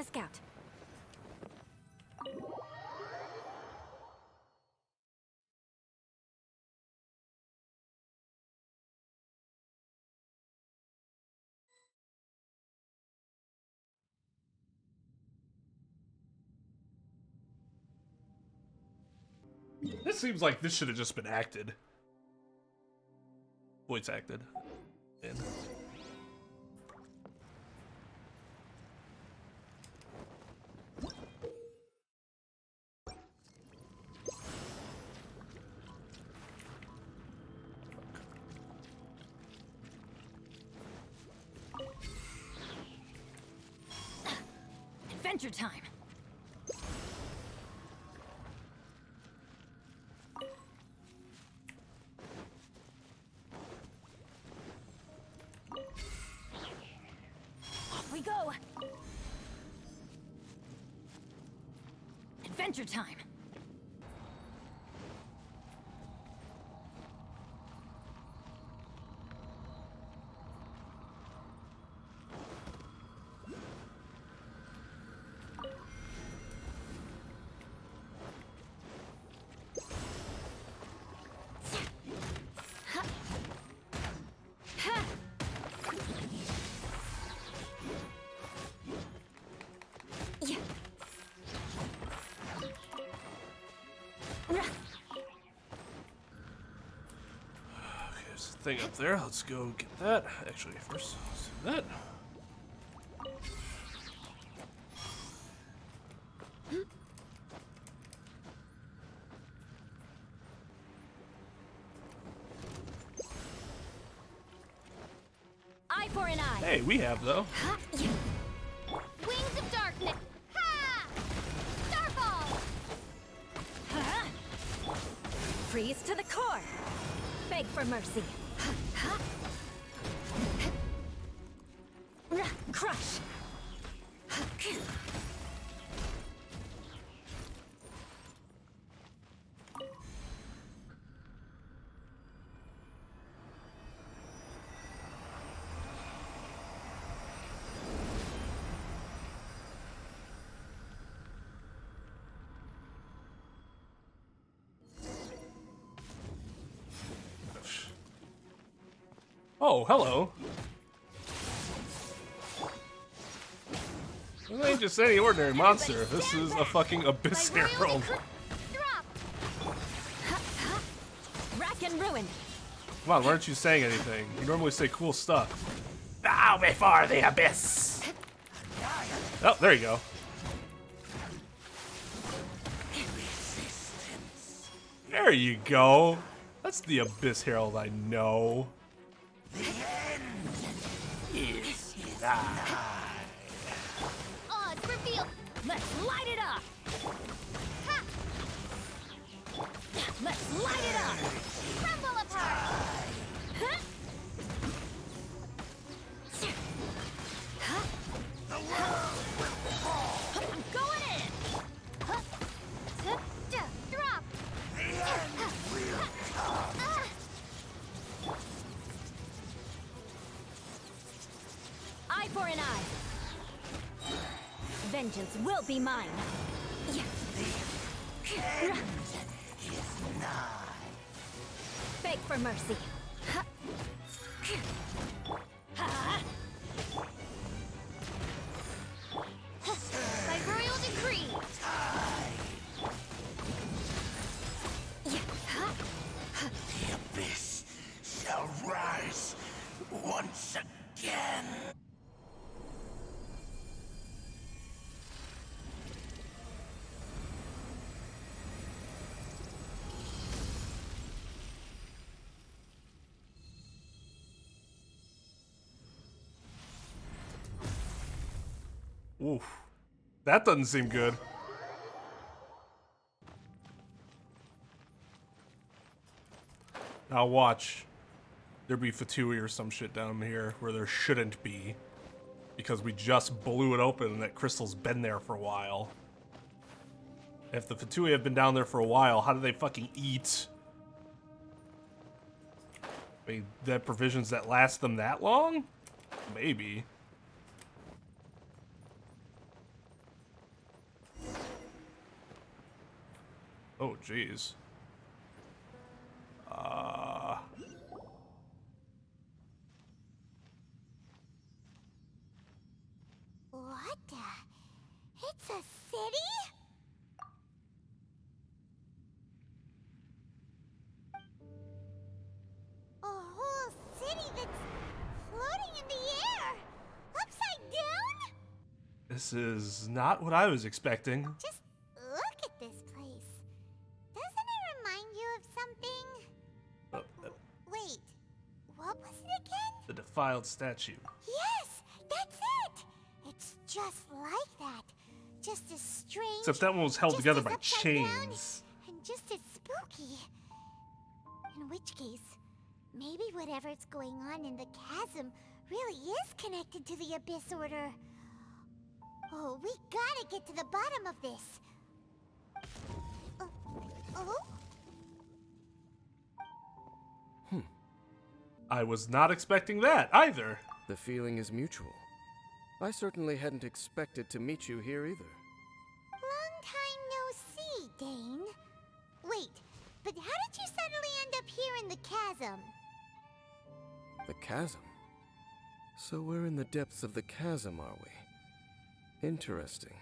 a scout. This seems like this should have just been acted. Voice acted. And Adventure time. Off we go. Adventure time. thing up there. Let's go get that. Actually, first, let's do that. Eye for an eye. Hey, we have though. Wings of darkness. Ha! Starball. Ha! Freeze to the core. Beg for mercy. Crush. Oh, hello. This ain't just any ordinary monster. This is a fucking Abyss Herald. Rack and ruin. Come on, why aren't you saying anything? You normally say cool stuff. Bow before the Abyss! Oh, there you go. There you go. That's the Abyss Herald I know. The end is nigh. Odds revealed. Let's light it up. Ha! Let's light it up. Crumble apart. Huh? The world will fall. I'm going in. Huh? Drop. The end will come. Eye for an eye. Vengeance will be mine. The end is nigh. Beg for mercy. By royal decree. The abyss shall rise once again. Oof. That doesn't seem good. Now watch. There be Fatui or some shit down here where there shouldn't be. Because we just blew it open and that crystal's been there for a while. If the Fatui have been down there for a while, how do they fucking eat? They have provisions that last them that long? Maybe. Oh, jeez. What the? It's a city? A whole city that's floating in the air! Upside down? This is not what I was expecting. Just look at this place. Doesn't it remind you of something? Wait, what was it again? The defiled statue. Yes, that's it! It's just like that. Just as strange. Except that one was held just together as by upside down, chains. and just as spooky. In which case, maybe whatever's going on in the chasm really is connected to the Abyss Order. Oh, we gotta get to the bottom of this. Oh? I was not expecting that either. The feeling is mutual. I certainly hadn't expected to meet you here either. Long time no see, Dane. Wait, but how did you suddenly end up here in the chasm? The chasm? So we're in the depths of the chasm, are we? Interesting.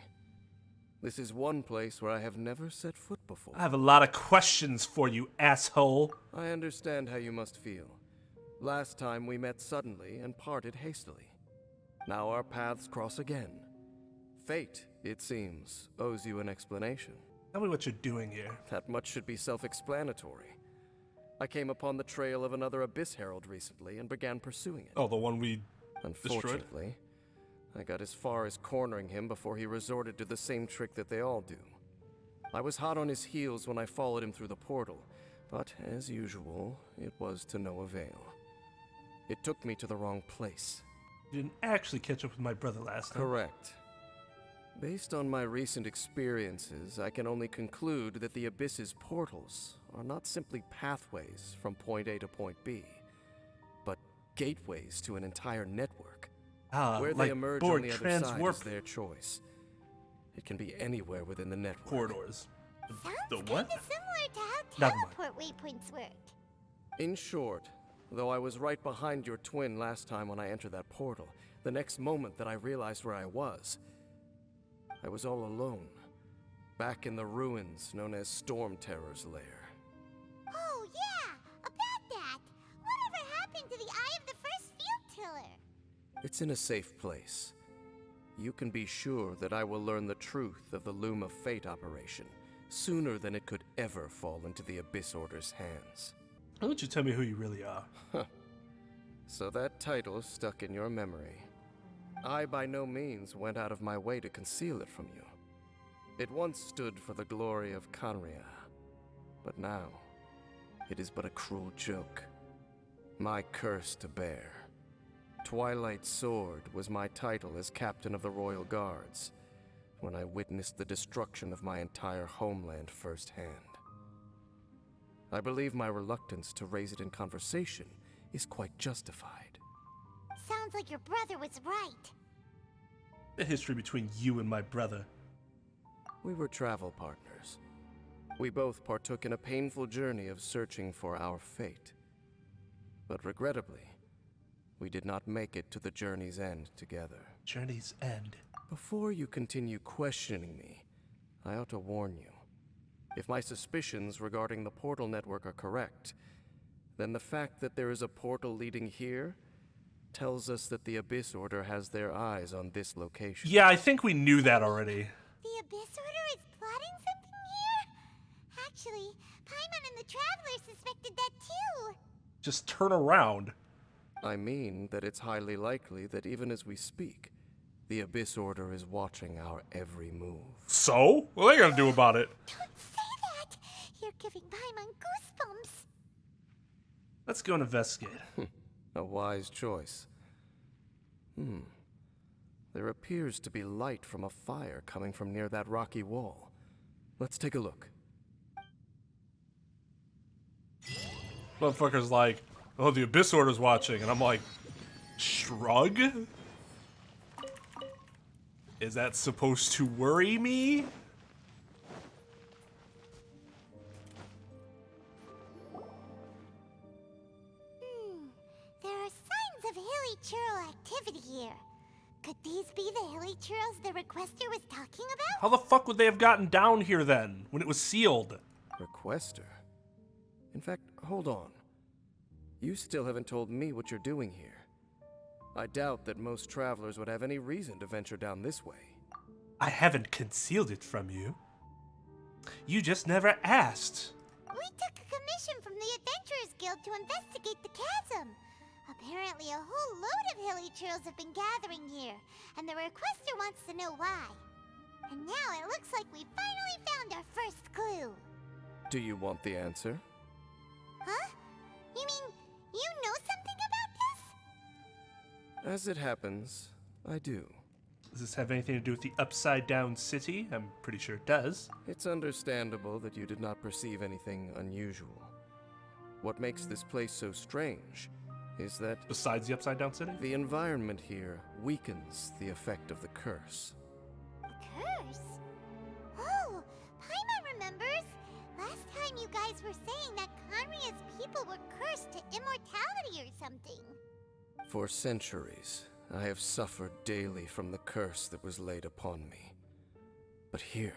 This is one place where I have never set foot before. I have a lot of questions for you, asshole. I understand how you must feel. Last time we met suddenly and parted hastily. Now our paths cross again. Fate, it seems, owes you an explanation. Tell me what you're doing here. That much should be self-explanatory. I came upon the trail of another Abyss Herald recently and began pursuing it. Oh, the one we destroyed? Unfortunately, I got as far as cornering him before he resorted to the same trick that they all do. I was hot on his heels when I followed him through the portal, but as usual, it was to no avail. It took me to the wrong place. You didn't actually catch up with my brother last time. Correct. Based on my recent experiences, I can only conclude that the Abyss's portals are not simply pathways from point A to point B, but gateways to an entire network. Where they like emerge board on the other side transwarp is their choice. It can be anywhere within the network. corridors. Sounds The what? kinda similar to how Never mind. teleport waypoints work. In short, though I was right behind your twin last time when I entered that portal, the next moment that I realized where I was all alone, back in the ruins known as Storm Terror's lair. Oh yeah, about that. Whatever happened to the Eye of the First Field Tiller? It's in a safe place. You can be sure that I will learn the truth of the Loom of Fate operation sooner than it could ever fall into the Abyss Order's hands. Why don't you tell me who you really are? So that title stuck in your memory. I by no means went out of my way to conceal it from you. It once stood for the glory of Khaenri'ah, but now it is but a cruel joke. My curse to bear. Twilight Sword was my title as captain of the Royal Guards when I witnessed the destruction of my entire homeland firsthand. I believe my reluctance to raise it in conversation is quite justified. Sounds like your brother was right. The history between you and my brother. We were travel partners. We both partook in a painful journey of searching for our fate. But regrettably, we did not make it to the journey's end together. Journey's end. Before you continue questioning me, I ought to warn you. If my suspicions regarding the portal network are correct, then the fact that there is a portal leading here tells us that the Abyss Order has their eyes on this location. Yeah, I think we knew that already. The Abyss Order is plotting something here? Actually, Paimon and the Traveler suspected that too. Just turn around. I mean that it's highly likely that even as we speak, the Abyss Order is watching our every move. So? What are they gonna do about it? Don't say that! You're giving Paimon goosebumps. Let's go and investigate. A wise choice. There appears to be light from a fire coming from near that rocky wall. Let's take a look. Motherfucker's like, oh, the Abyss Order's watching. And I'm like, shrug? Is that supposed to worry me? churl activity here. Could these be the hilly churls the requester was talking about? How the fuck would they have gotten down here then, when it was sealed? Requester? In fact, hold on. You still haven't told me what you're doing here. I doubt that most travelers would have any reason to venture down this way. I haven't concealed it from you. You just never asked. We took a commission from the Adventurers Guild to investigate the chasm. Apparently a whole load of hilly churls have been gathering here, and the requester wants to know why. And now it looks like we finally found our first clue. Do you want the answer? Huh? You mean you know something about this? As it happens, I do. Does this have anything to do with the Upside Down City? I'm pretty sure it does. It's understandable that you did not perceive anything unusual. What makes this place so strange is that Besides the Upside Down City? the environment here weakens the effect of the curse. A curse? Oh, Paimon remembers. Last time you guys were saying that Khaenri'ah's people were cursed to immortality or something. For centuries, I have suffered daily from the curse that was laid upon me. But here,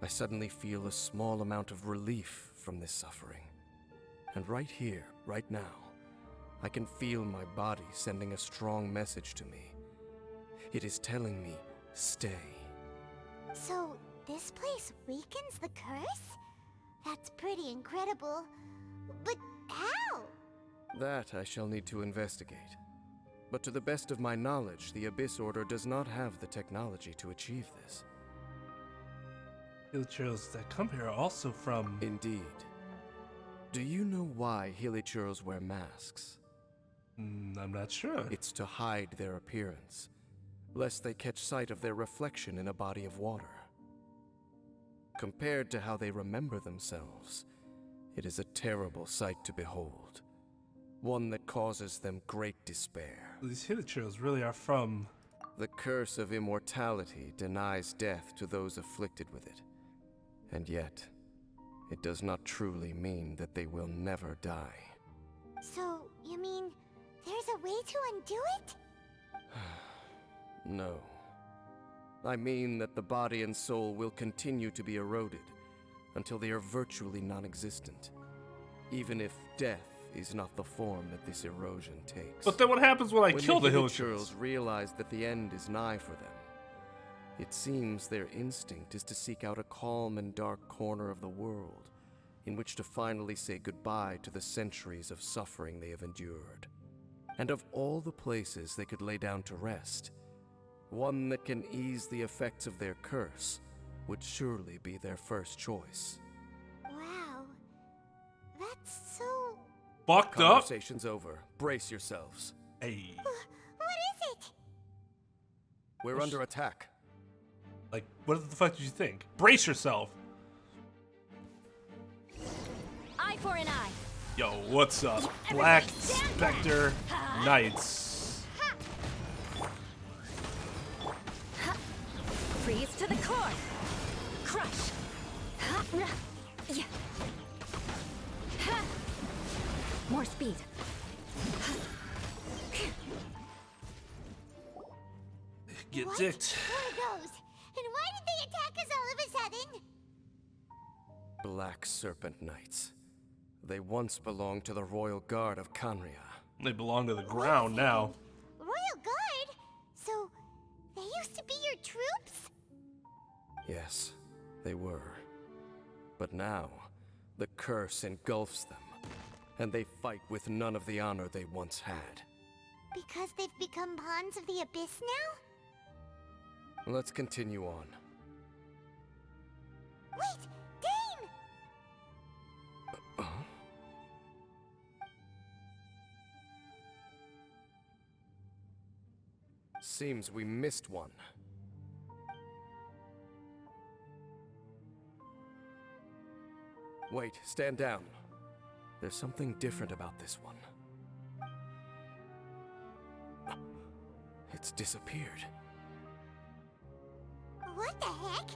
I suddenly feel a small amount of relief from this suffering. And right here, right now, I can feel my body sending a strong message to me. It is telling me, stay. So, this place weakens the curse? That's pretty incredible. But how? That I shall need to investigate. But to the best of my knowledge, the Abyss Order does not have the technology to achieve this. Hilichurls that come here are also from... Indeed. Do you know why Hilichurls wear masks? I'm not sure. It's to hide their appearance, lest they catch sight of their reflection in a body of water. Compared to how they remember themselves, it is a terrible sight to behold. One that causes them great despair. These Hilichurls really are from... The curse of immortality denies death to those afflicted with it. And yet, it does not truly mean that they will never die. So, you mean there's a way to undo it? No. I mean that the body and soul will continue to be eroded until they are virtually non-existent, even if death is not the form that this erosion takes. But then what happens when I kill the Hilichurls Hilichurls? realize that the end is nigh for them, it seems their instinct is to seek out a calm and dark corner of the world in which to finally say goodbye to the centuries of suffering they have endured. And of all the places they could lay down to rest, one that can ease the effects of their curse would surely be their first choice. Wow. That's so... Fucked up? Conversation's over. Brace yourselves. Hey. What is it? We're under attack. Like, what the fuck did you think? Brace yourself. Eye for an eye. Yo, what's up? Black Spectre Knights. Freeze to the core. Crush. Yeah. More speed. Get What? dicked. What are those? And why did they attack us all of a sudden? Black Serpent Knights. They once belonged to the Royal Guard of Khaenri'ah. They belong to the ground now. Royal Guard? So, they used to be your troops? Yes, they were. But now, the curse engulfs them, and they fight with none of the honor they once had. Because they've become pawns of the Abyss now? Let's continue on. Wait! Dane! Seems we missed one. Wait, stand down. There's something different about this one. It's disappeared. What the heck?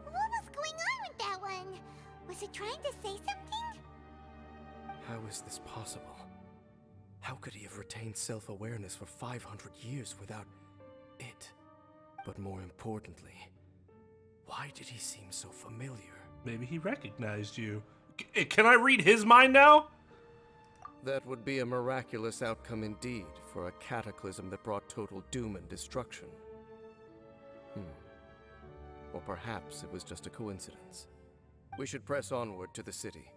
What was going on with that one? Was it trying to say something? How is this possible? How could he have retained self-awareness for 500 years without it? But more importantly, why did he seem so familiar? Maybe he recognized you. Can I read his mind now? That would be a miraculous outcome indeed for a cataclysm that brought total doom and destruction. Or perhaps it was just a coincidence. We should press onward to the city.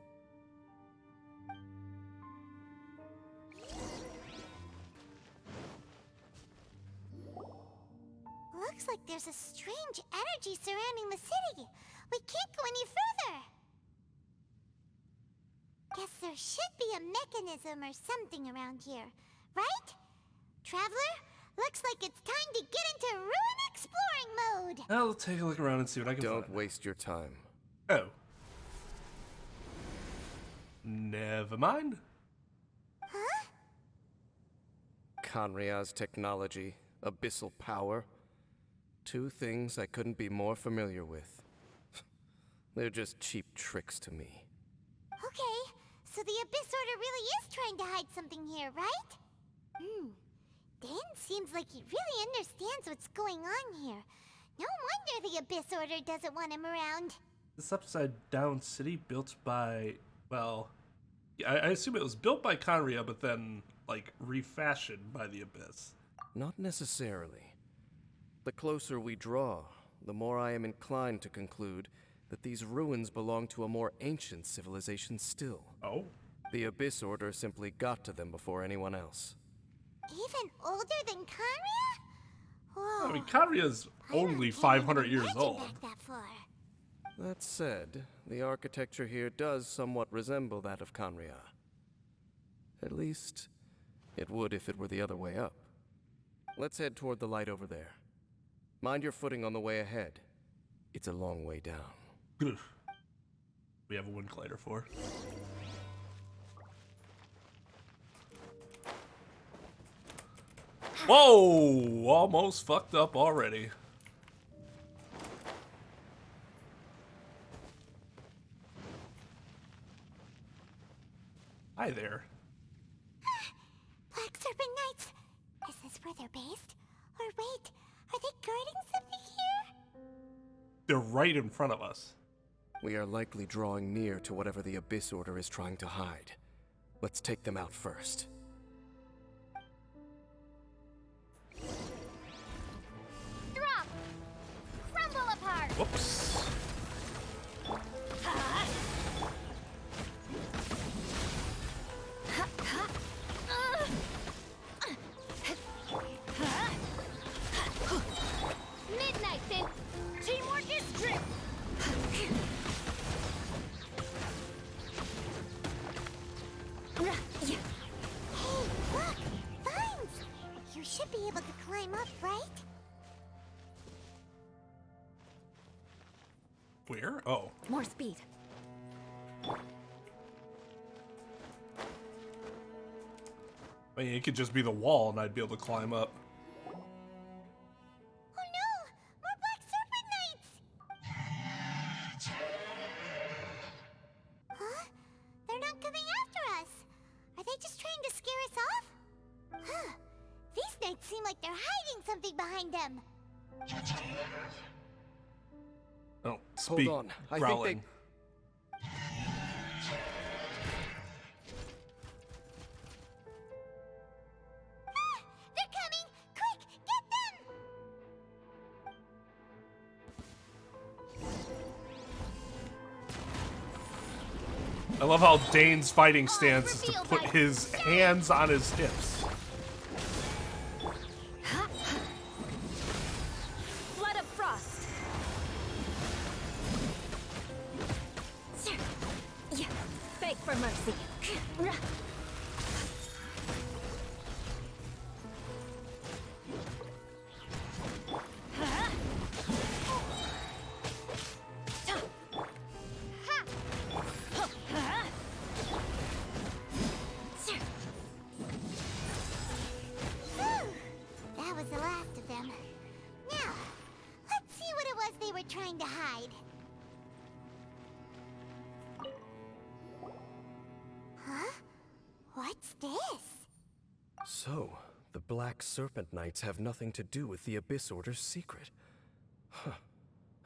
Looks like there's a strange energy surrounding the city. We can't go any further. Guess there should be a mechanism or something around here, right? Traveler, looks like it's time to get into ruin exploring mode. I'll take a look around and see what I can Don't find. waste your time. Oh. Never mind. Huh? Khaenri'ah's technology, abyssal power. Two things I couldn't be more familiar with. They're just cheap tricks to me. Okay, so the Abyss Order really is trying to hide something here, right? Dan seems like he really understands what's going on here. No wonder the Abyss Order doesn't want him around. This upside-down city built by, well, I assume it was built by Khaenri'ah, but then, like, refashioned by the Abyss. Not necessarily. The closer we draw, the more I am inclined to conclude that these ruins belong to a more ancient civilization still. Oh? The Abyss Order simply got to them before anyone else. Even older than Khaenri'ah? Whoa. I mean, Khaenri'ah's only 500 years old. Back that far. That said, the architecture here does somewhat resemble that of Khaenri'ah. At least, it would if it were the other way up. Let's head toward the light over there. Mind your footing on the way ahead. It's a long way down. We have a wind glider for. Whoa! Almost fucked up already. Hi there. Black Serpent Knights. Is this where they're based? Or wait, are they guarding something here? They're right in front of us. We are likely drawing near to whatever the Abyss Order is trying to hide. Let's take them out first. Drop! Crumble apart! Whoops. Midnight, then! Teamwork is Trep! Hey, look! Vines! You should be able to climb up, right? Where? Oh. More speed. I mean, it could just be the wall and I'd be able to climb up. Oh no! More Black Serpent Knights! Huh? They're not coming after us! Are they just trying to scare us off? Huh. These knights seem like they're hiding something behind them. Don't speak Hold on. I growling. think They're coming! Quick, get them! I love how Dane's fighting stance is to put his hands on his hips. Flood of frost. Yeah, beg for mercy. Whew. That was the last of them. Now, let's see what it was they were trying to hide. Huh? What's this? So, the Black Serpent Knights have nothing to do with the Abyss Order's secret. Huh.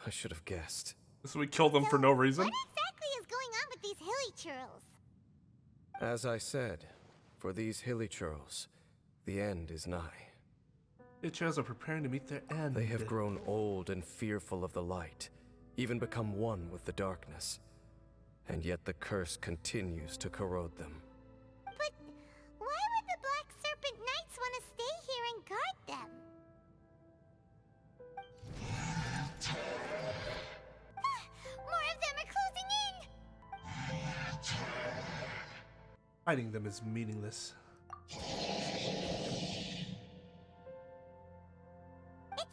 I should have guessed. So we killed them for no reason? What exactly is going on with these hilly churls? As I said, for these hilly churls, the end is nigh. The churls are preparing to meet their end. They have grown old and fearful of the light, even become one with the darkness. And yet the curse continues to corrode them. But why would the Black Serpent Knights want to stay here and guard them? More of them are closing in! Fighting them is meaningless. It's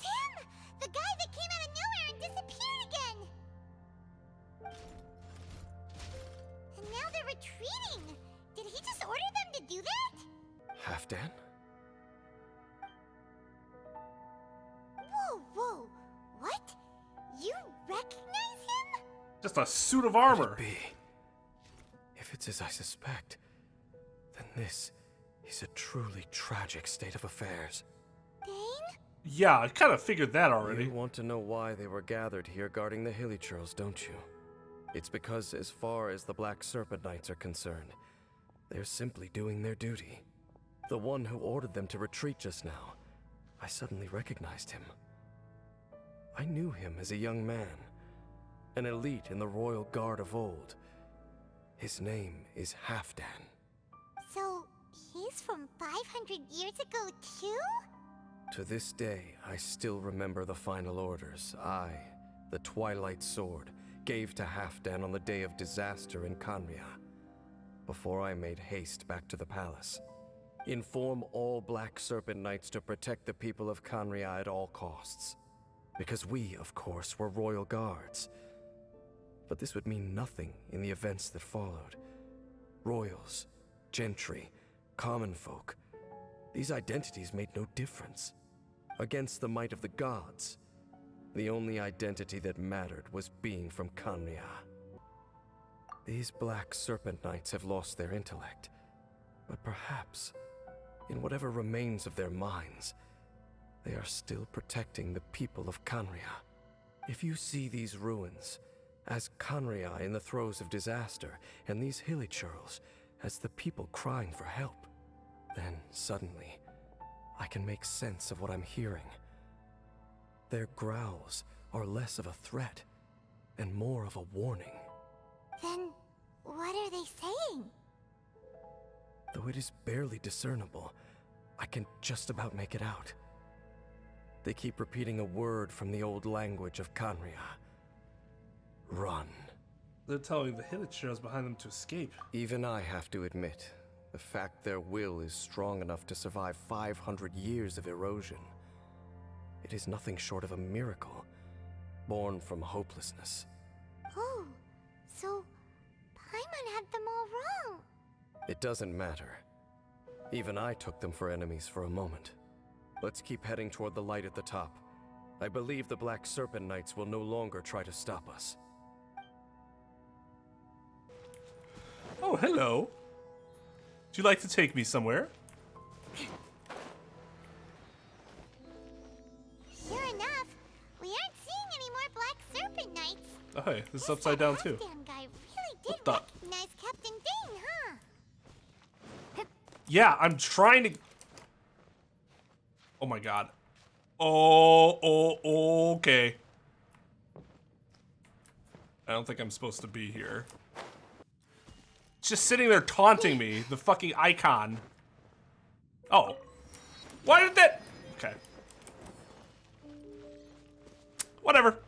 him! The guy that came out of nowhere and disappeared again! And now they're retreating! Did he just order them to do that? Halfdan? Whoa, whoa! What? You recognize him? Just a suit of armor. Be. If it's as I suspect, then this is a truly tragic state of affairs. Dane? Yeah, I kind of figured that already. You want to know why they were gathered here guarding the hilly churls, don't you? It's because as far as the Black Serpent Knights are concerned, they're simply doing their duty. The one who ordered them to retreat just now, I suddenly recognized him. I knew him as a young man, an elite in the royal guard of old. His name is Halfdan. So, he's from 500 years ago too? To this day, I still remember the final orders I, the Twilight Sword, gave to Halfdan on the day of disaster in Khaenri'ah, before I made haste back to the palace. Inform all Black Serpent Knights to protect the people of Khaenri'ah at all costs. Because we, of course, were royal guards. But this would mean nothing in the events that followed. Royals, gentry, common folk, these identities made no difference. Against the might of the gods, the only identity that mattered was being from Khaenri'ah. These Black Serpent Knights have lost their intellect, but perhaps, in whatever remains of their minds, they are still protecting the people of Khaenri'ah. If you see these ruins as Khaenri'ah in the throes of disaster, and these hilly churls as the people crying for help, then suddenly I can make sense of what I'm hearing. Their growls are less of a threat and more of a warning. Then, what are they saying? Though it is barely discernible, I can just about make it out. They keep repeating a word from the old language of Khaenri'ah. Run. They're telling the Hillitchers behind them to escape. Even I have to admit, the fact their will is strong enough to survive 500 years of erosion. It is nothing short of a miracle, born from hopelessness. Oh, so Paimon had them all wrong. It doesn't matter. Even I took them for enemies for a moment. Let's keep heading toward the light at the top. I believe the Black Serpent Knights will no longer try to stop us. Oh, hello. Would you like to take me somewhere? Sure enough, we aren't seeing any more Black Serpent Knights. Oh, hey, this is upside down too. Halfdan guy really did What the- recognize Captain Dane, huh? Yeah, I'm trying to... Oh my god. Oh, okay. I don't think I'm supposed to be here. Just sitting there taunting me, the fucking icon. Oh. Why did that... Okay. Whatever.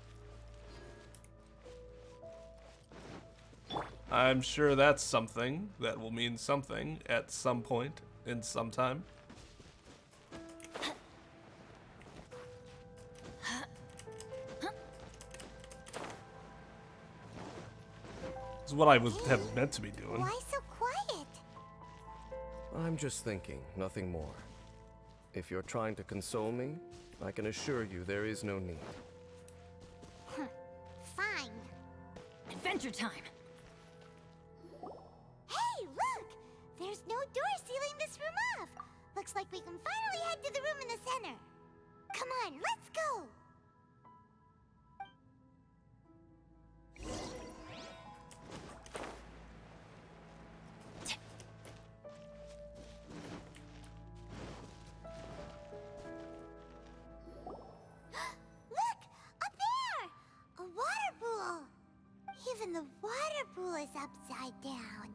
I'm sure that's something that will mean something at some point in some time. This is what I have meant to be doing. Why so quiet? I'm just thinking, nothing more. If you're trying to console me, I can assure you there is no need. Fine. Adventure time. Hey, look! There's no door sealing this room off. Looks like we can finally head to the room in the center. Come on, let's go! Look! Up there! A water pool! Even the water pool is upside down.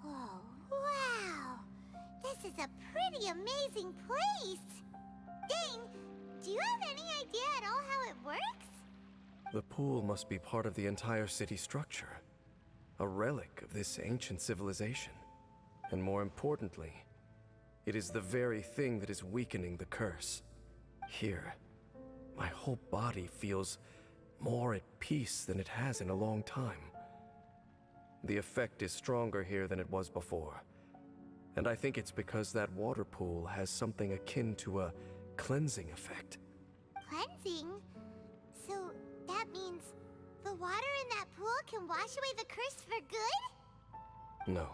Oh, wow! This is a pretty amazing place! Dane, do you have any idea at all how it works? The pool must be part of the entire city structure. A relic of this ancient civilization. And more importantly, it is the very thing that is weakening the curse. Here, my whole body feels more at peace than it has in a long time. The effect is stronger here than it was before. And I think it's because that water pool has something akin to a cleansing effect. Cleansing? So that means the water in that pool can wash away the curse for good? No,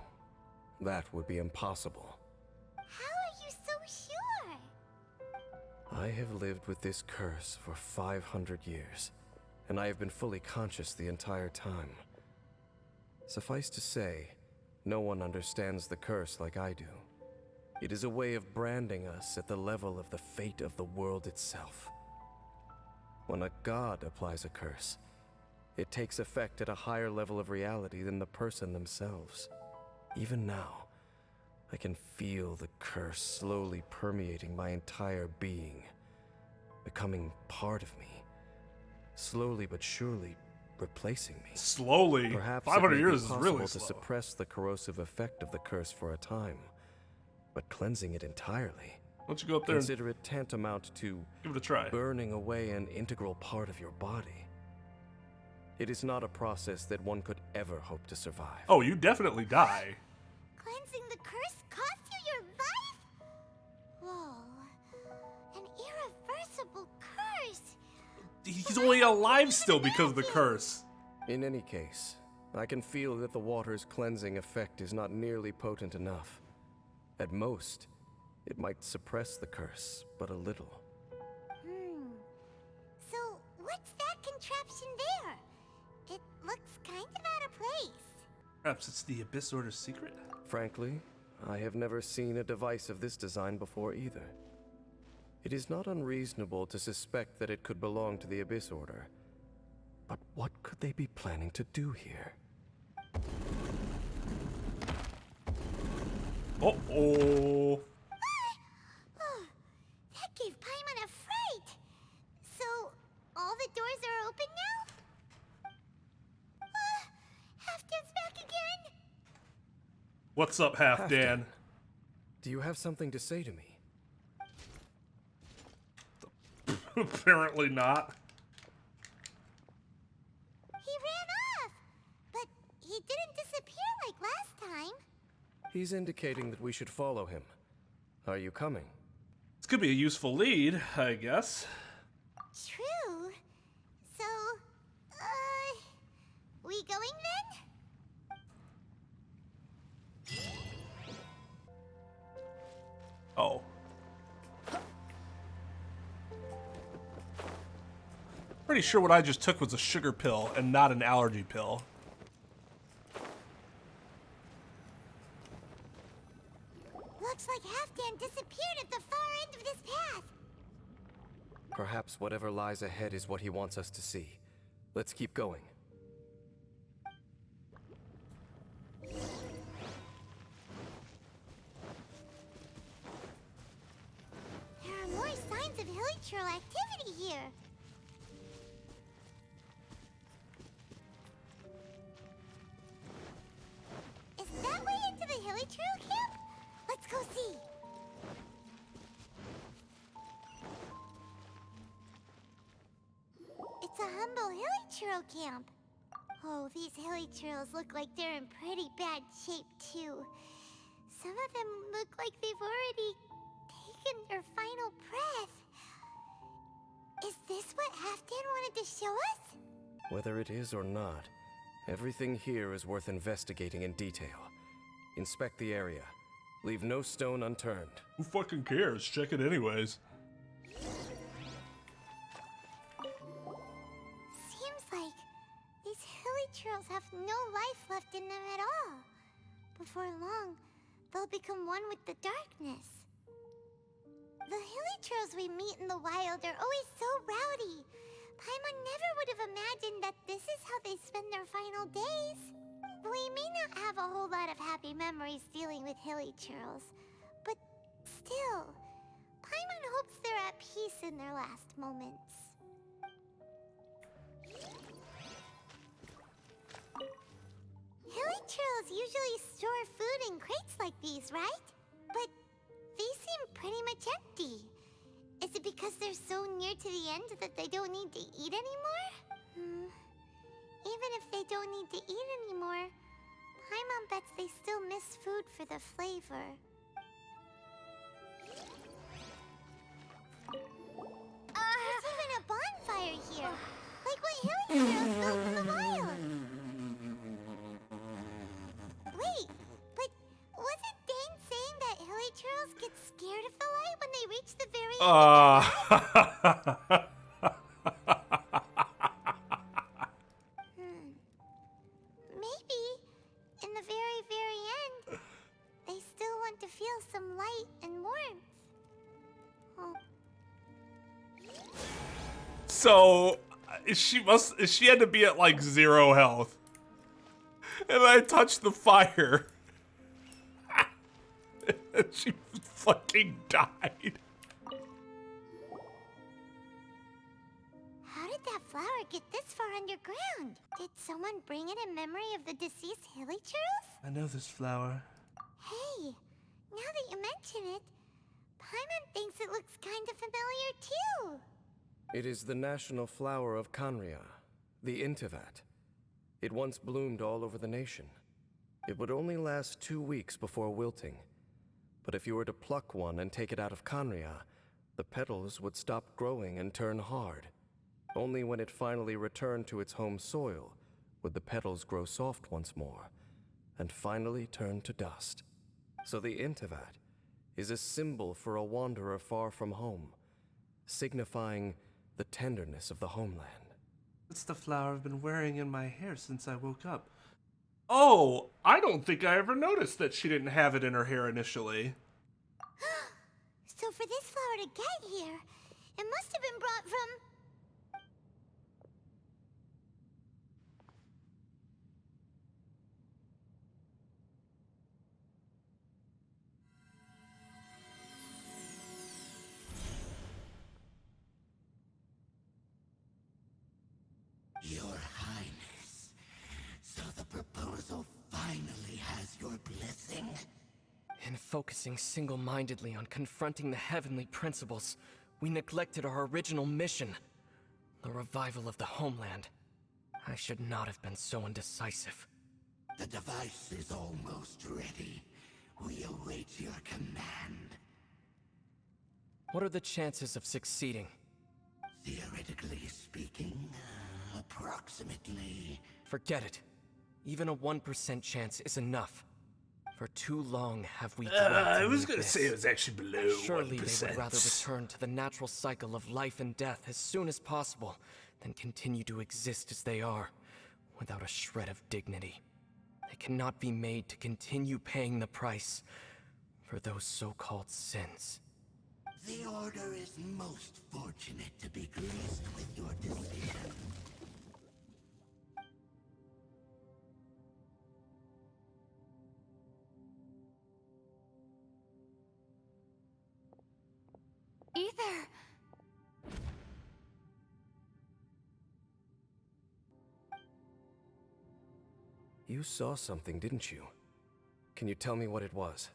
that would be impossible. How are you so sure? I have lived with this curse for 500 years, and I have been fully conscious the entire time. Suffice to say, no one understands the curse like I do. It is a way of branding us at the level of the fate of the world itself. When a god applies a curse, it takes effect at a higher level of reality than the person themselves. Even now, I can feel the curse slowly permeating my entire being, becoming part of me, slowly but surely replacing me. Slowly? Perhaps 500 it may years be is possible really to slow. suppress the corrosive effect of the curse for a time, but cleansing it entirely. Why don't you go up there and Consider it tantamount to give it a try? burning away an integral part of your body. It is not a process that one could ever hope to survive. Oh, you definitely die. Cleansing the curse cost you your life? Whoa. An irreversible curse. He's only alive still because of the curse. In any case, I can feel that the water's cleansing effect is not nearly potent enough. At most, it might suppress the curse, but a little. So, what's that contraption there? It looks kind of out of place. Perhaps it's the Abyss Order's secret? Frankly, I have never seen a device of this design before either. It is not unreasonable to suspect that it could belong to the Abyss Order. But what could they be planning to do here? Uh-oh. Oh, that gave Paimon a fright. So, all the doors are open now? Halfdan's back again. What's up, Halfdan? Do you have something to say to me? Apparently not. He ran off, but he didn't disappear like last time. He's indicating that we should follow him. Are you coming? This could be a useful lead, I guess. True. So, we going then? Oh. Pretty sure what I just took was a sugar pill and not an allergy pill. Looks like Halfdan disappeared at the far end of this path. Perhaps whatever lies ahead is what he wants us to see. Let's keep going. There are more signs of hilichurl activity here. Is that way into the hilichurl camp? Let's go see. It's a humble hilichurl camp. Oh, these hilichurls look like they're in pretty bad shape too. Some of them look like they've already taken their final breath. Is this what Halfdan wanted to show us? Whether it is or not, everything here is worth investigating in detail. Inspect the area. Leave no stone unturned. Who fucking cares? Check it anyways. Seems like these hilichurls have no life left in them at all. Before long, they'll become one with the darkness. The hilichurls we meet in the wild are always so rowdy. Paimon never would have imagined that this is how they spend their final days. We may not have a whole lot of happy memories dealing with hilichurls, but still, Paimon hopes they're at peace in their last moments. Hilichurls usually store food in crates like these, right? But these seem pretty much empty. Is it because they're so near to the end that they don't need to eat anymore? Even if they don't need to eat anymore, Paimon bets they still miss food for the flavor. There's even a bonfire here, like what hilichurls built in the wild. Wait, but wasn't Dane saying that hilichurls get scared of the light when they reach the very end? Maybe, in the very, very end, they still want to feel some light and warmth. Oh. So she had to be at like 0 health. And I touched the fire. And she fucking died. How did that flower get this far underground? Did someone bring it in memory of the deceased hilichurls? I know this flower. Hey, now that you mention it, Paimon thinks it looks kind of familiar too. It is the national flower of Khaenri'ah, the Intivat. It once bloomed all over the nation. It would only last 2 weeks before wilting. But if you were to pluck one and take it out of Khaenri'ah, the petals would stop growing and turn hard. Only when it finally returned to its home soil would the petals grow soft once more, and finally turn to dust. So the Intivat is a symbol for a wanderer far from home, signifying the tenderness of the homeland. It's the flower I've been wearing in my hair since I woke up. Oh, I don't think I ever noticed that she didn't have it in her hair initially. So for this flower to get here, it must have been brought from... Your Highness, so the proposal finally has your blessing? In focusing single-mindedly on confronting the heavenly principles, we neglected our original mission, the revival of the homeland. I should not have been so indecisive. The device is almost ready. We await your command. What are the chances of succeeding? Theoretically speaking, approximately... Forget it. Even a 1% chance is enough. For too long have we I was gonna say it was actually below Surely 1%. they would rather return to the natural cycle of life and death as soon as possible than continue to exist as they are, without a shred of dignity. They cannot be made to continue paying the price for those so-called sins. The Order is most fortunate to be graced with your decision. Ether! You saw something, didn't you? Can you tell me what it was?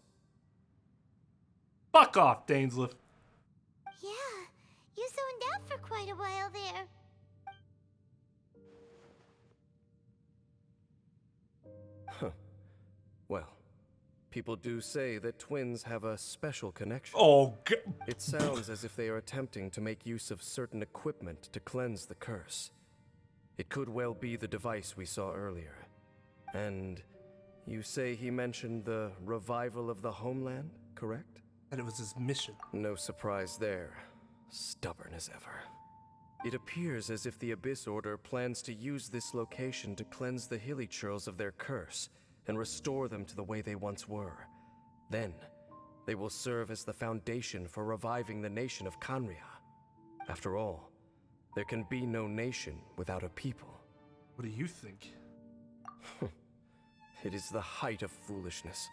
Fuck off, Dainsleif. Yeah, you zoned out for quite a while there. Huh. Well, people do say that twins have a special connection. Oh, It sounds as if they are attempting to make use of certain equipment to cleanse the curse. It could well be the device we saw earlier. And You say he mentioned the revival of the homeland, correct? And it was his mission. No surprise there. Stubborn as ever. It appears as if the Abyss Order plans to use this location to cleanse the Hilichurls of their curse and restore them to the way they once were. Then, they will serve as the foundation for reviving the nation of Khaenri'ah. After all, there can be no nation without a people. What do you think? It is the height of foolishness.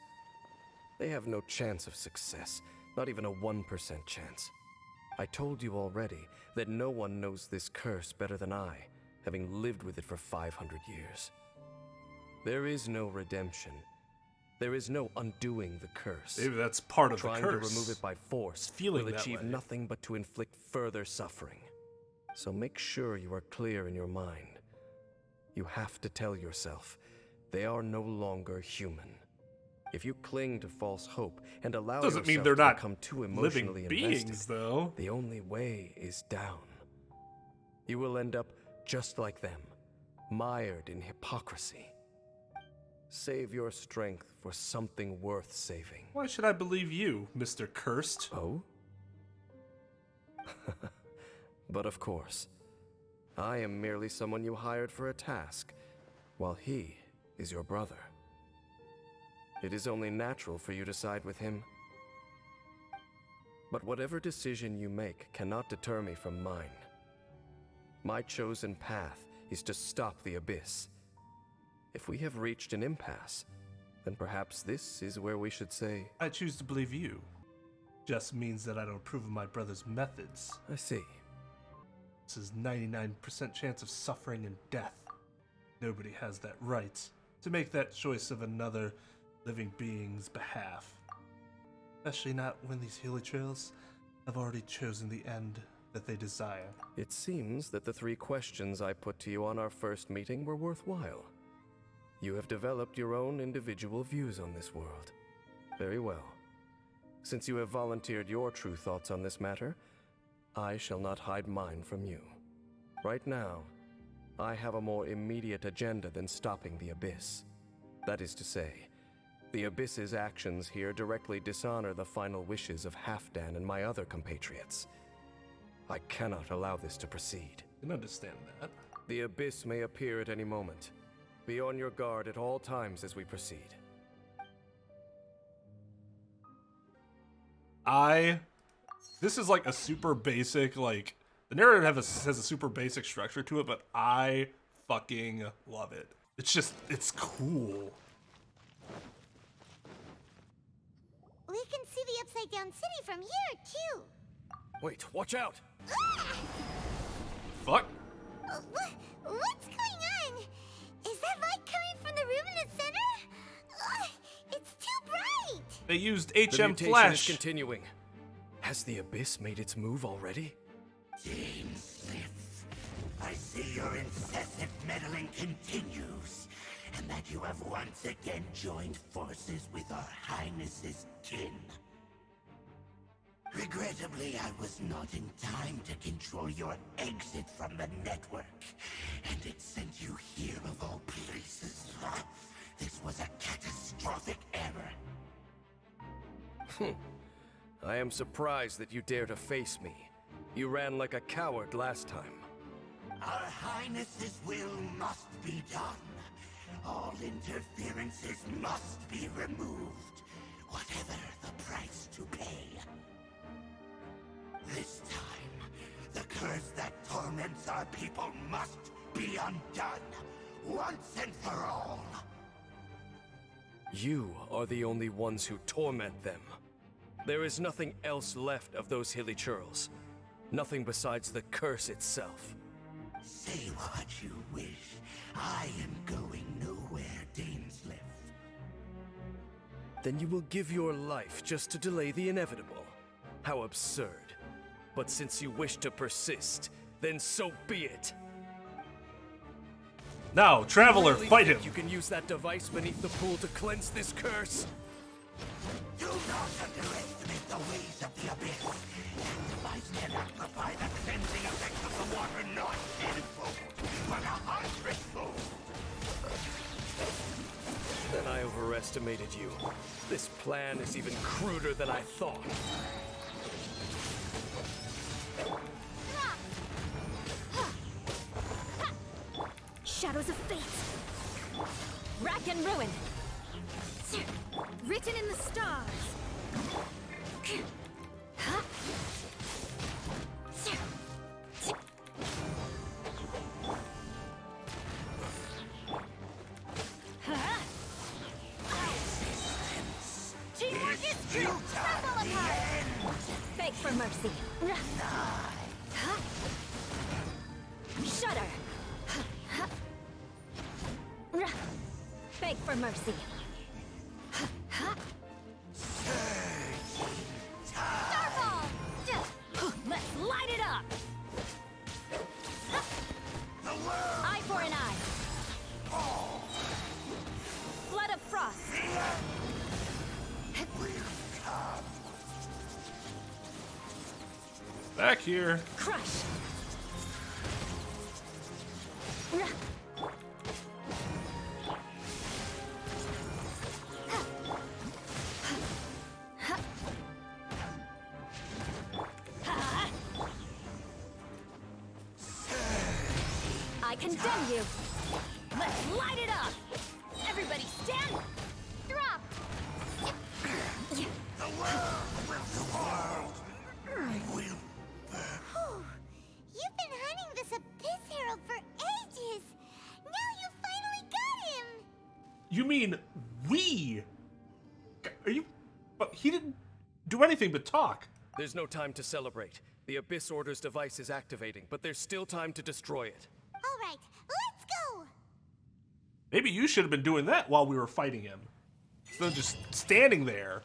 They have no chance of success, not even a 1% chance. I told you already that no one knows this curse better than I, having lived with it for 500 years. There is no redemption. There is no undoing the curse. Maybe that's part of the Trying curse. to remove it by force Feeling will that achieve way. nothing but to inflict further suffering. So make sure you are clear in your mind. You have to tell yourself, they are no longer human. If you cling to false hope and allow Doesn't mean yourself they're to not become too living emotionally beings, invested, though. the only way is down. You will end up just like them, mired in hypocrisy. Save your strength for something worth saving. Why should I believe you, Mr. Cursed? Oh? But of course, I am merely someone you hired for a task, while he is your brother. It is only natural for you to side with him. But whatever decision you make cannot deter me from mine. My chosen path is to stop the Abyss. If we have reached an impasse, then perhaps this is where we should say, I choose to believe you. Just means that I don't approve of my brother's methods. I see. This is 99% chance of suffering and death. Nobody has that right to make that choice of another living being's behalf. Especially not when these Hilichurls have already chosen the end that they desire. It seems that the 3 questions I put to you on our first meeting were worthwhile. You have developed your own individual views on this world. Very well. Since you have volunteered your true thoughts on this matter, I shall not hide mine from you. Right now, I have a more immediate agenda than stopping the Abyss. That is to say, the Abyss's actions here directly dishonor the final wishes of Halfdan and my other compatriots. I cannot allow this to proceed. I can understand that. The Abyss may appear at any moment. Be on your guard at all times as we proceed. This is like a super basic, like, the narrative has a super basic structure to it, but I fucking love it. It's just, it's cool. We can see the Upside Down City from here, too. Wait, watch out! Fuck. What's going on? Is that light coming from the room in the center? It's too bright! They used The HM mutation Flash. is continuing. Has the Abyss made its move already? Gamez, I see your incessant meddling continues, and that you have once again joined forces with our Highness's kin. Regrettably, I was not in time to control your exit from the network, and it sent you here of all places. This was a catastrophic error. I am surprised that you dare to face me. You ran like a coward last time. Our Highness's will must be done. All interferences must be removed, whatever the price to pay. This time, the curse that torments our people must be undone, once and for all. You are the only ones who torment them. There is nothing else left of those Hilichurls. Nothing besides the curse itself. Say what you wish. I am going nowhere, Dainsleif. Then you will give your life just to delay the inevitable. How absurd. But since you wish to persist, then so be it. Now, Traveler, Really fight him. think you can use that device beneath the pool to cleanse this curse? Do not underestimate the ways of the Abyss. That device can amplify the cleansing effect of the water not tenfold, but 100-fold. Then I overrate underestimated you. This plan is even cruder than I thought. Shadows of fate. Rack and ruin. Written in the stars. Teamwork is true. Crumble apart. Beg for mercy. Shudder. Beg for mercy. Starball! Let's light it up! Eye for an eye. Flood of frost. Back here. Crush. I condemn you. Let's light it up. Everybody stand. Drop. Whew. You've been hunting this Abyss Herald for ages. Now you finally got him. You mean we? Are you? But he didn't do anything but talk. There's no time to celebrate. The Abyss Order's device is activating, but there's still time to destroy it. All right, let's go. Maybe you should have been doing that while we were fighting him. Instead of just standing there.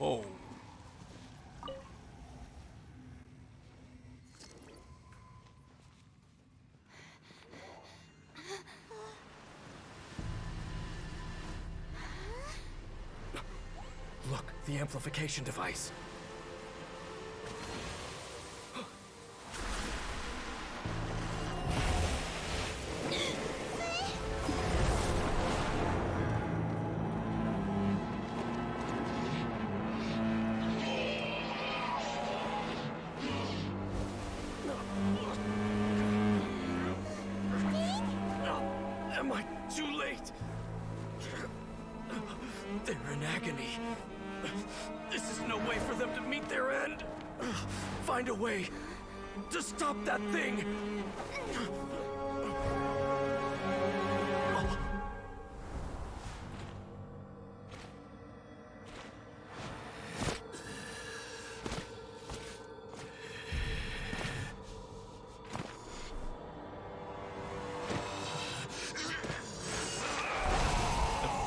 Oh. Look, the amplification device. Am I too late? They're in agony. This is no way for them to meet their end. Find a way to stop that thing.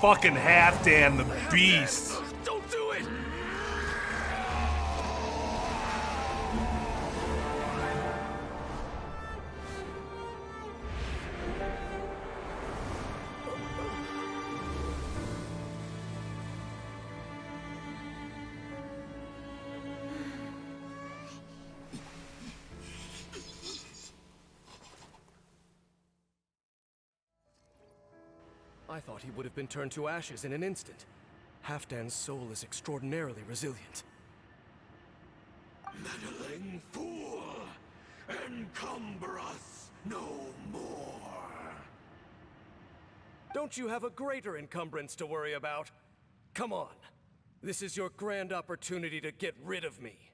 Fucking Halfdan the Beast. Don't do it! I thought he would have been turned to ashes in an instant. Halfdan's soul is extraordinarily resilient. Meddling fool! Encumber us no more! Don't you have a greater encumbrance to worry about? Come on. This is your grand opportunity to get rid of me.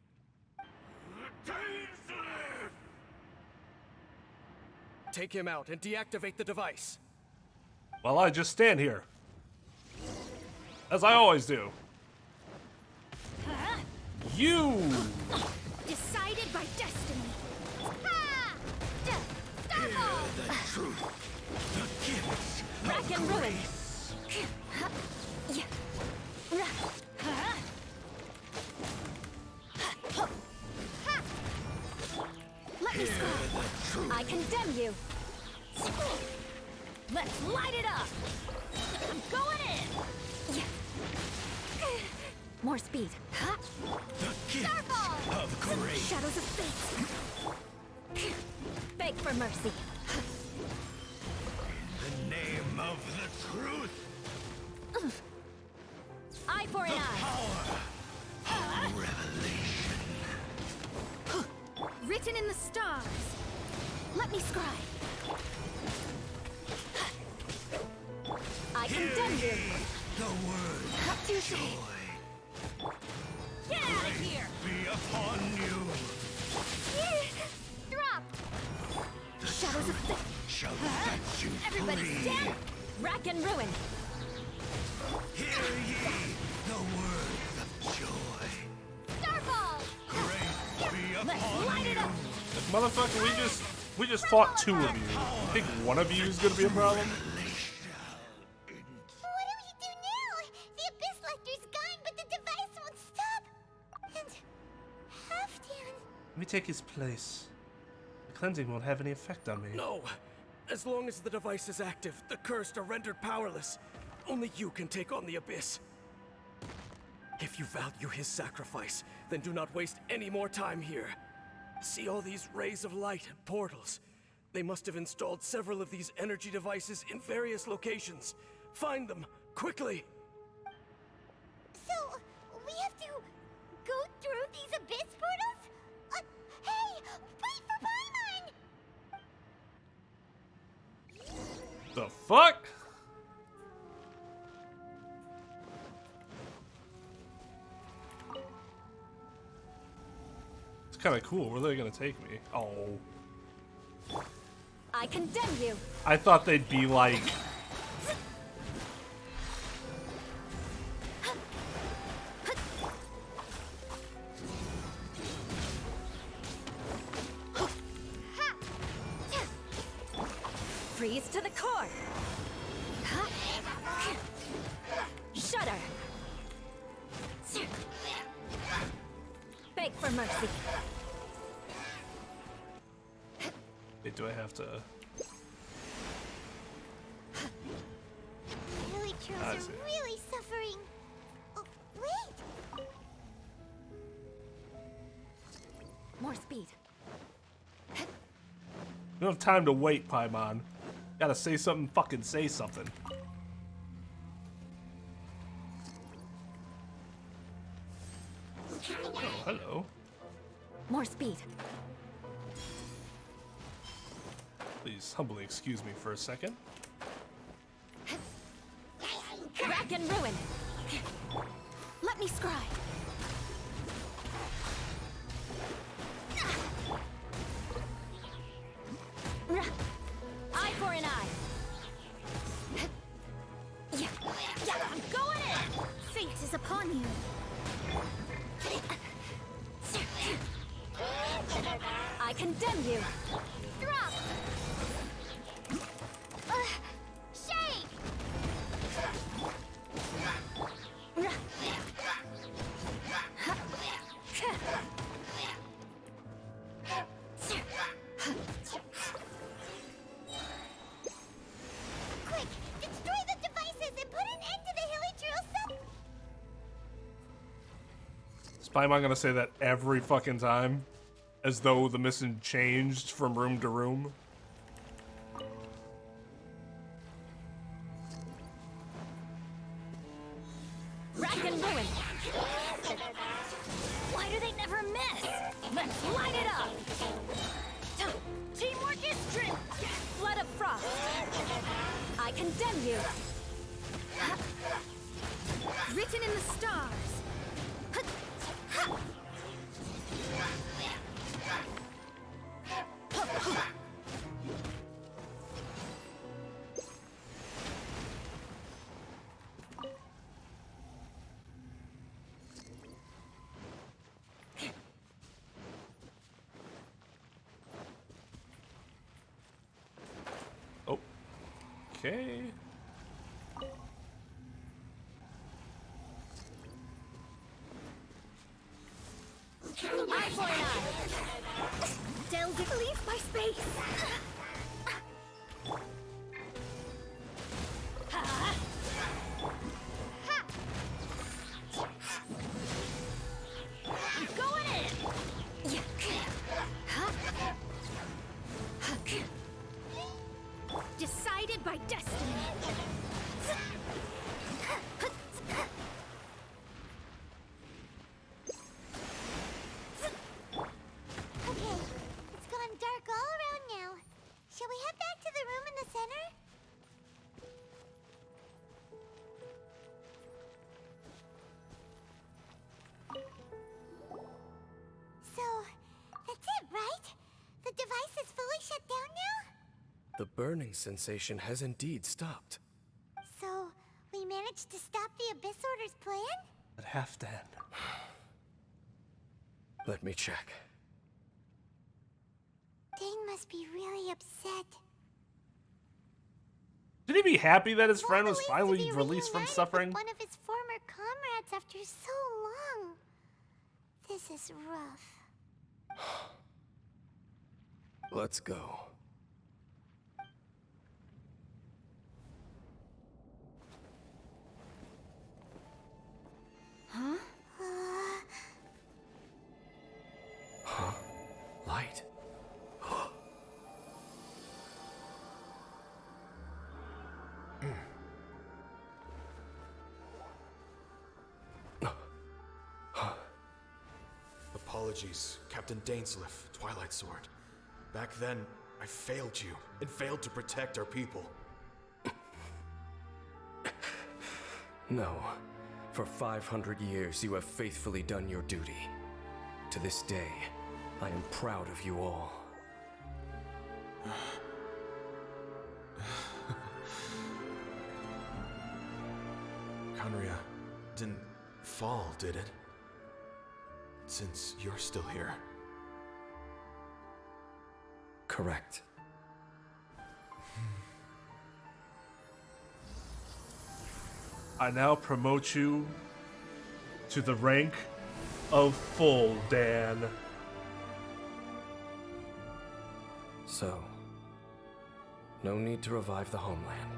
Take him out and deactivate the device. Well, I just stand here. As I always do. You! Decided by destiny. Ha! Starball! The truth, the gifts Rack and ruin. Let me score. I condemn you. Let's light it up. I'm going in. More speed. Starball! of grace. Shadows of fate. Beg for mercy. of the truth. Eye for an eye. Power of revelation. Written in the stars. Let me scribe. I condemn you. The word Up to joy Get out of here. be upon you. Drop. The Shadows of truth shall set you Everybody free. stand. Rack and ruin. Hear ye the words of joy. Starball. Grace be Let's upon light it you. up. Motherfucker, we just fought 2 of you. You think one of you is gonna be a problem? What do we do now? The Abyss Lecter's gone, but the device won't stop. And Halfdan. Let me take his place. The cleansing won't have any effect on me. No! As long as the device is active, the cursed are rendered powerless. Only you can take on the Abyss. If you value his sacrifice, then do not waste any more time here. See all these rays of light and portals? They must have installed several of these energy devices in various locations. Find them, quickly! So, we have to go through these Abyss portals? Hey, wait for Paimon! The fuck? It's kind of cool. Where are they gonna take me? Oh, I condemn you. I thought they'd be like. Freeze to the core. Shudder. Beg for mercy. Wait, do I have to? Really, I trolls see. are really suffering. Oh, wait! More speed. We don't have time to wait, Paimon. Gotta say something, fucking say something. Oh, hello. More speed. Please humbly excuse me for a second. Rack and ruin. Let me scribe. Eye for an eye. Yeah, I'm going in. Fate is upon you. I condemn you. Drop. Shake. Quick, destroy the devices and put an end to the Hilichurl sub. Is Paimon gonna say that every fucking time? As though the mission changed from room to room? Rack and ruin. Why do they never miss? Let's light it up. Teamwork is strength. Flood of frost. I condemn you. Written in the stars. Oh. Okay. Eye for an eye. Delve leave my space. I'm going in. Decided guided by destiny. Okay, it's gone dark all around now. Shall we head back to the room in the center? So, that's it, right? The device is fully shut down now? The burning sensation has indeed stopped. So, we managed to stop the Abyss Order's plan? At Halfdan. Let me check. Dane must be really upset. Should he be happy that his friend was Wants to finally be released from reunited suffering? with one of his former comrades after so long. This is rough. Let's go. Huh? Huh? Light. Apologies, Captain Dainsleif, Twilight Sword. Back then, I failed you, and failed to protect our people. No. For 500 years, you have faithfully done your duty. To this day, I am proud of you all. Khaenri'ah didn't fall, did it? Since you're still here. Correct. I now promote you to the rank of full, Dan. So, no need to revive the homeland.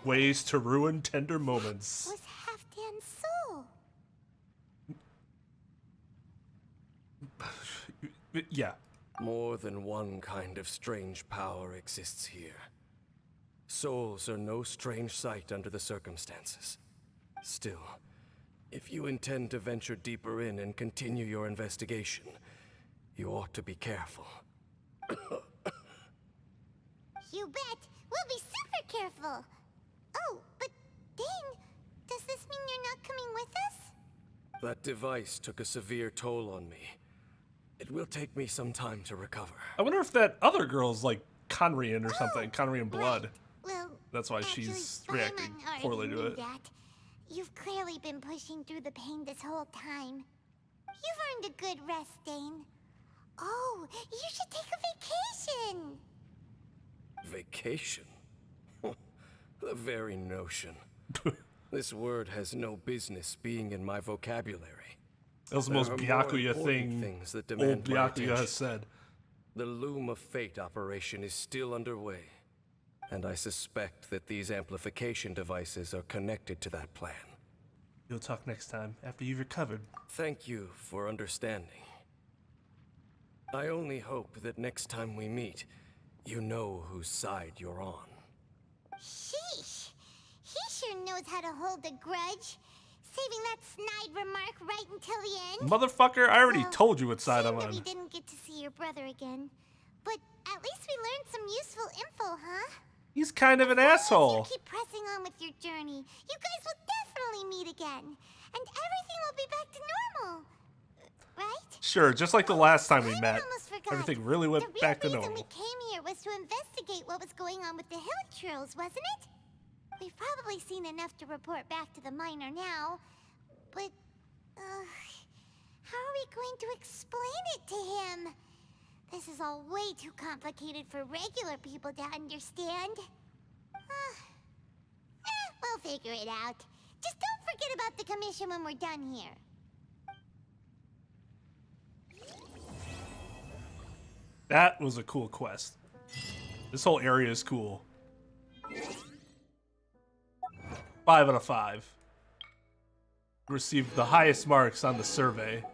Ways to ruin tender moments. Was Halfdan's soul? Yeah. More than one kind of strange power exists here. Souls are no strange sight under the circumstances. Still, if you intend to venture deeper in and continue your investigation, you ought to be careful. You bet. We'll be super careful. Oh, but Dane, does this mean you're not coming with us? That device took a severe toll on me. It will take me some time to recover. I wonder if that other girl's like Khaenri'ah or something. Khaenri'ah blood. Right. Well, That's why actually, she's Paimon reacting already poorly to knew it. that. You've clearly been pushing through the pain this whole time. You've earned a good rest, Dane. Oh, you should take a vacation. Vacation? The very notion. This word has no business being in my vocabulary. That was the There most are more Byakuya important thing things that old demand my Byakuya attention. has said. The Loom of Fate operation is still underway, and I suspect that these amplification devices are connected to that plan. You'll talk next time, after you've recovered. Thank you for understanding. I only hope that next time we meet, you know whose side you're on. Sheesh. He sure knows how to hold a grudge. Saving that snide remark right until the end. Motherfucker, I already Well, told you what side shame I'm that on. we didn't get to see your brother again. But at least we learned some useful info, huh? He's kind of an As asshole. long as you keep pressing on with your journey, you guys will definitely meet again. And everything will be back to normal. Right? Sure, just like the last time we I met. almost forgot. Everything really went the back to real reason normal. we came here was to investigate what was going on with the hill trolls, wasn't it? We've probably seen enough to report back to the miner now. But, how are we going to explain it to him? This is all way too complicated for regular people to understand. We'll figure it out. Just don't forget about the commission when we're done here. That was a cool quest. This whole area is cool. 5 out of 5. Received the highest marks on the survey.